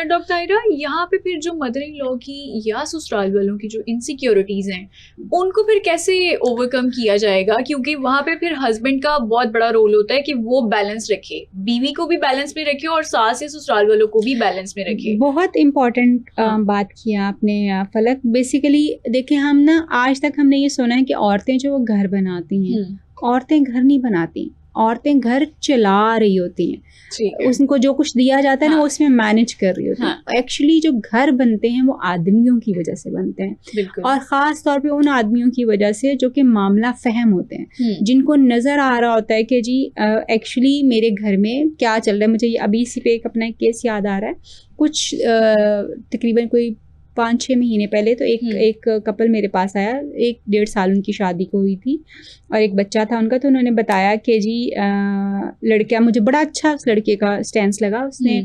Doctor Tahira, यहाँ पे फिर जो मदर इन लॉ की या ससुराल वालों की जो इनसिक्योरिटीज हैं उनको फिर कैसे ओवरकम किया जाएगा? क्योंकि वहाँ पे फिर हस्बैंड का बहुत बड़ा रोल होता है कि वो बैलेंस रखे, बीवी को भी बैलेंस में रखे और सास या ससुराल वालों को भी बैलेंस में रखे। बहुत इम्पोर्टेंट बात किया आपने फलक। बेसिकली देखिए, हम ना आज तक हमने ये सुना है कि औरतें जो वो घर बनाती हैं, औरतें घर नहीं बनाती, औरतें घर चला रही होती हैं। उनको जो कुछ दिया जाता है ना, उसमें मैनेज कर रही होती है। एक्चुअली जो घर बनते हैं वो आदमियों की वजह से बनते हैं, और ख़ास तौर पे उन आदमियों की वजह से जो कि मामला फहम होते हैं, जिनको नज़र आ रहा होता है कि जी एक्चुअली मेरे घर में क्या चल रहा है। मुझे अभी इसी पे एक अपना केस याद आ रहा है, कुछ तकरीबन कोई 5-6 महीने पहले। तो एक कपल मेरे पास आया, 1-1.5 साल उनकी शादी को हुई थी और एक बच्चा था उनका। तो उन्होंने बताया कि जी लड़का, मुझे बड़ा अच्छा उस लड़के का स्टैंस लगा। उसने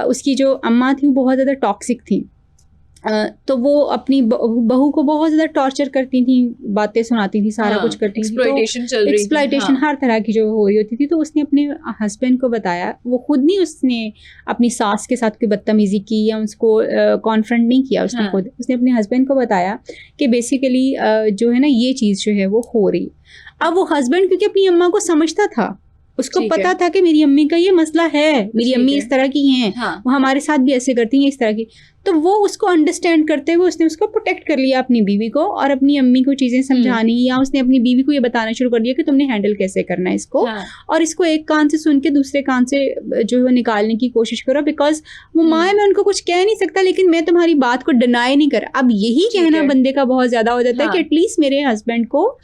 उसकी जो अम्मा थी वो बहुत ज़्यादा टॉक्सिक थी, तो वो अपनी बहू को बहुत ज़्यादा टॉर्चर करती थी, बातें सुनाती थी, सारा कुछ करती थी। एक्सप्लॉयटेशन हर तरह की जो हो रही होती थी। तो उसने अपने हस्बैंड को बताया, वो खुद नहीं उसने अपनी सास के साथ कोई बदतमीज़ी की या उसको कॉन्फ्रंट नहीं किया, उसने खुद उसने अपने हस्बैंड को बताया कि बेसिकली जो है ना ये चीज़ जो है वो हो रही। अब वो हस्बैंड क्योंकि अपनी अम्मा को समझता था, उसको पता था कि मेरी अम्मी का ये मसला है, मेरी अम्मी इस तरह की हैं, वो हमारे साथ भी ऐसे करती हैं, इस तरह की। तो वो उसको अंडरस्टैंड करते हुए उसने उसको प्रोटेक्ट कर लिया, अपनी बीवी को, और अपनी अम्मी को चीज़ें समझानी, या उसने अपनी बीवी को ये बताना शुरू कर दिया कि तुमने हैंडल कैसे करना है इसको, और इसको एक कान से सुन के दूसरे कान से जो है निकालने की कोशिश करो। बिकॉज वो माँ है, मैं उनको कुछ कह नहीं सकता, लेकिन मैं तुम्हारी बात को डिनाई नहीं कर। अब यही कहना बंदे का बहुत ज़्यादा हो जाता है कि एटलीस्ट मेरे हस्बैंड को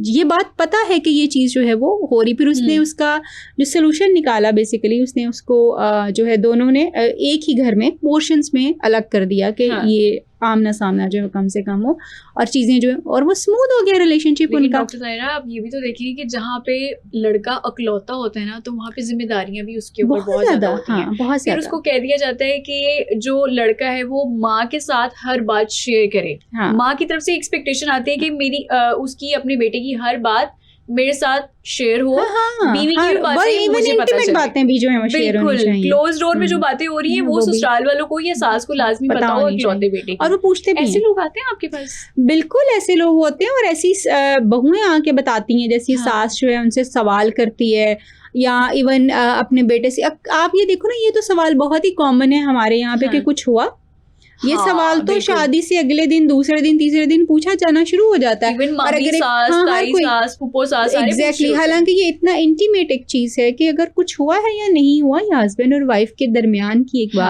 ये बात पता है कि ये चीज़ जो है वो हो रही। फिर उसने उसका जो सोल्यूशन निकाला, बेसिकली उसने उसको जो है दोनों ने एक ही घर में पोर्शंस में अलग कर दिया कि ये आमना सामना जो है कम से कम हो, और चीज़ें जो है, और वो स्मूथ हो गया रिलेशनशिप उनका। डॉक्टर ताहिरा, आप ये भी तो देखिए कि जहाँ पे लड़का अकलौता होता है ना, तो वहाँ पे जिम्मेदारियां भी उसके ऊपर बहुत ज़्यादा होती हैं। बहुत फिर उसको कह दिया जाता है कि जो लड़का है वो माँ के साथ हर बात शेयर करे। माँ की तरफ से एक्सपेक्टेशन आती है कि मेरी उसकी अपने बेटे की हर बात मेरे साथ शेयर हो। बीवी की बातें मुझे पता चले, बातें भी जो है शेयर होनी चाहिए। क्लोज डोर में जो बातें हो रही हैं वो ससुराल वालों को या सास को लाजमी पता हो इकलौते बेटे की। और वो पूछते भी, ऐसे लोग आते हैं आपके पास? बिल्कुल ऐसे लोग होते हैं, और ऐसी बहुएं आके बताती हैं, जैसी सास जो है उनसे सवाल करती है, या इवन अपने बेटे से। आप ये देखो ना, ये तो सवाल बहुत ही कॉमन है हमारे यहाँ पे कि कुछ हुआ। ये सवाल तो शादी से अगले दिन, दूसरे दिन, तीसरे दिन पूछा जाना शुरू हो जाता है। और अगर एग्जैक्टली, हालांकि ये इतना इंटीमेट एक चीज है कि अगर कुछ हुआ है या नहीं हुआ, ये हस्बैंड और वाइफ के दरमियान की एक बात